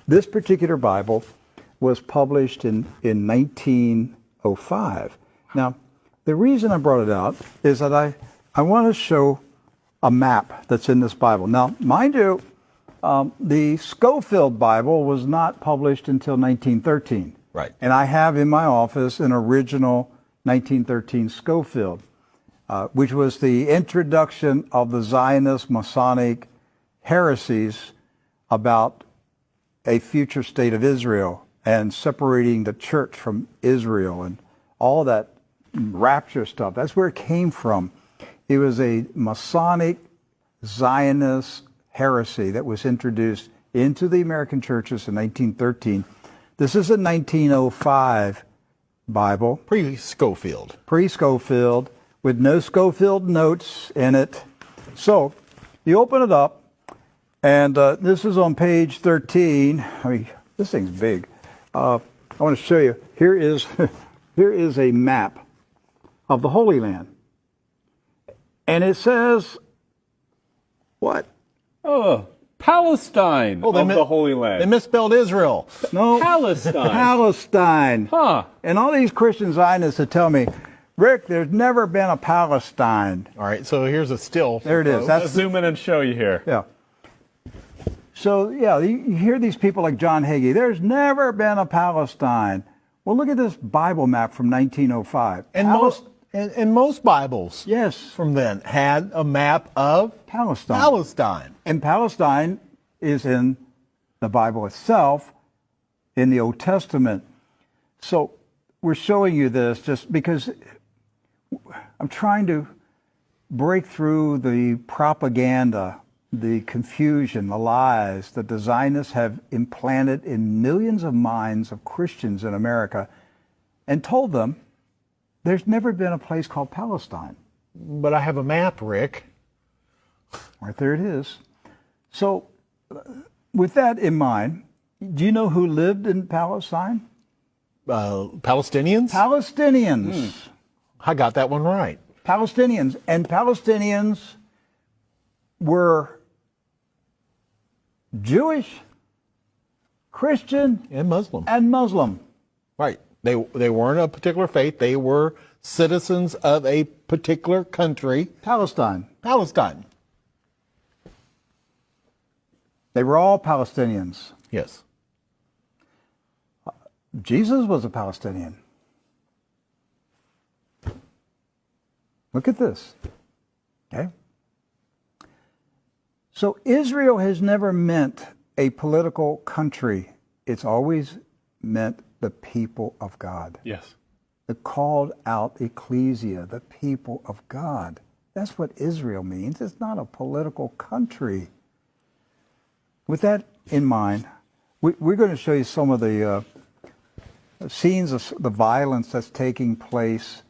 This particular Bible was published in 1905. Now, the reason I brought it out is that I want to show a map that's in this Bible. Now, mind you, the Scofield Bible was not published until 1913. Right. And I have in my office an original 1913 Scofield, which was the introduction of the Zionist Masonic heresies about a future state of Israel and separating the church from Israel and all that rapture stuff. That's where it came from. It was a Masonic Zionist heresy that was introduced into the American churches in 1913. This is a 1905 Bible. Pre-Scofield. Pre-Scofield, with no Scofield notes in it. So, you open it up, and this is on page 13. I mean, this thing's big. I want to show you. Here is a map of the Holy Land. And it says, what? Oh, Palestine of the Holy Land. They misspelled Israel. No. Palestine. Palestine. Huh. And all these Christian Zionists that tell me, Rick, there's never been a Palestine. All right, so here's a still. There it is. Let's zoom in and show you here. Yeah. So, yeah, you hear these people like John Hagee, there's never been a Palestine. Well, look at this Bible map from 1905. And most Bibles, yes, from then had a map of Palestine. And Palestine is in the Bible itself, in the Old Testament. So we're showing you this just because I'm trying to break through the propaganda, the confusion, the lies that the Zionists have implanted in millions of minds of Christians in America, and told them there's never been a place called Palestine. But I have a map, Rick. Right there it is. So, with that in mind, do you know who lived in Palestine? Palestinians? Palestinians. I got that one right. Palestinians. And Palestinians were Jewish, Christian, And Muslim. and Muslim. Right. They weren't a particular faith. They were citizens of a particular country. Palestine. Palestine. They were all Palestinians. Yes. Jesus was a Palestinian. Look at this. Okay? So Israel has never meant a political country. It's always meant the people of God. Yes. The called out ecclesia, the people of God. That's what Israel means. It's not a political country. With that in mind, we're going to show you some of the scenes of the violence that's taking place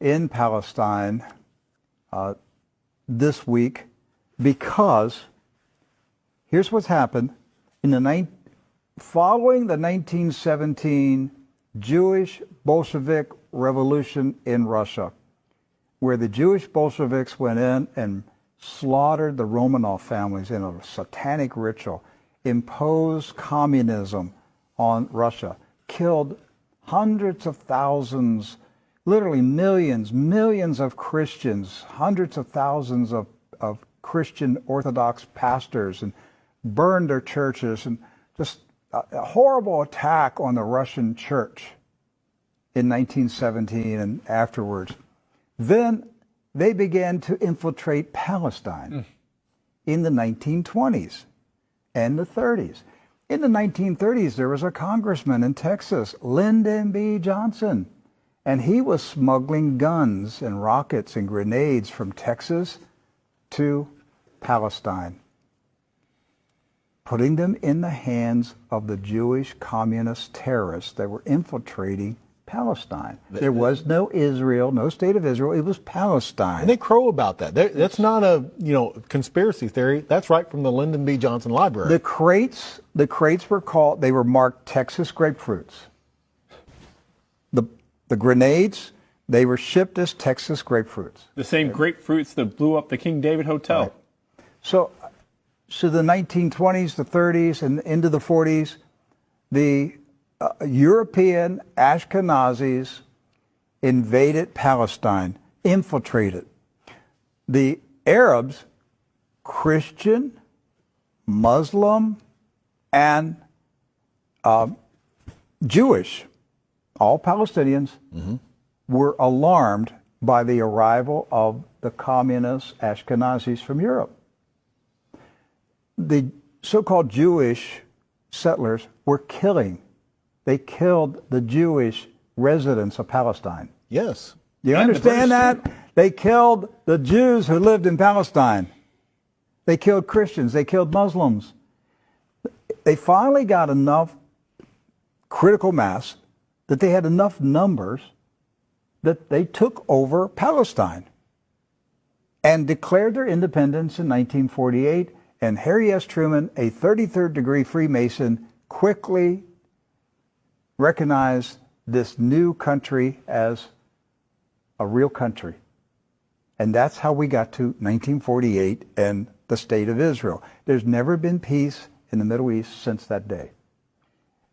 in Palestine this week, because here's what's happened. Following the 1917 Jewish Bolshevik Revolution in Russia, where the Jewish Bolsheviks went in and slaughtered the Romanov families in a satanic ritual, imposed communism on Russia, killed hundreds of thousands, literally millions of Christians, hundreds of thousands of Christian Orthodox pastors, and burned their churches, and just a horrible attack on the Russian church in 1917 and afterwards. Then they began to infiltrate Palestine in the 1920s and the 30s. In the 1930s, there was a congressman in Texas, Lyndon B. Johnson, and he was smuggling guns and rockets and grenades from Texas to Palestine, putting them in the hands of the Jewish communist terrorists that were infiltrating Palestine. There was no Israel, no state of Israel. It was Palestine. And they crow about that. That's not a conspiracy theory. That's right from the Lyndon B. Johnson Library. The crates were marked Texas grapefruits. The grenades, they were shipped as Texas grapefruits. The same grapefruits that blew up the King David Hotel. Right. to the 1920s, the 30s, and into the 40s, the European Ashkenazis invaded Palestine, infiltrated. The Arabs, Christian, Muslim, and Jewish, all Palestinians, were alarmed by the arrival of the communist Ashkenazis from Europe. The so-called Jewish settlers were killing. They killed the Jewish residents of Palestine. Yes. Do you understand that? They killed the Jews who lived in Palestine. They killed Christians. They killed Muslims. They finally got enough critical mass that they had enough numbers that they took over Palestine and declared their independence in 1948. And Harry S. Truman, a 33rd degree Freemason, quickly recognized this new country as a real country. And that's how we got to 1948 and the State of Israel. There's never been peace in the Middle East since that day.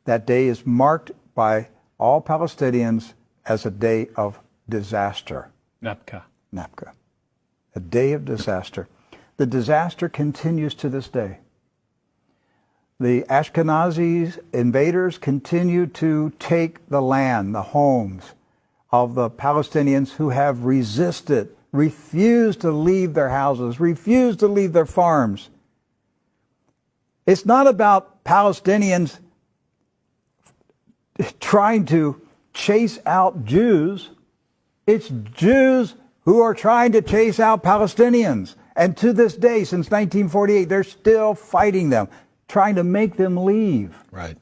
That day is marked by all Palestinians as a day of disaster. Napka. Napka. A day of disaster. The disaster continues to this day. The Ashkenazi invaders continue to take the land, the homes of the Palestinians who have resisted, refused to leave their houses, refused to leave their farms. It's not about Palestinians trying to chase out Jews. It's Jews who are trying to chase out Palestinians. And to this day, since 1948, they're still fighting them, trying to make them leave. Right.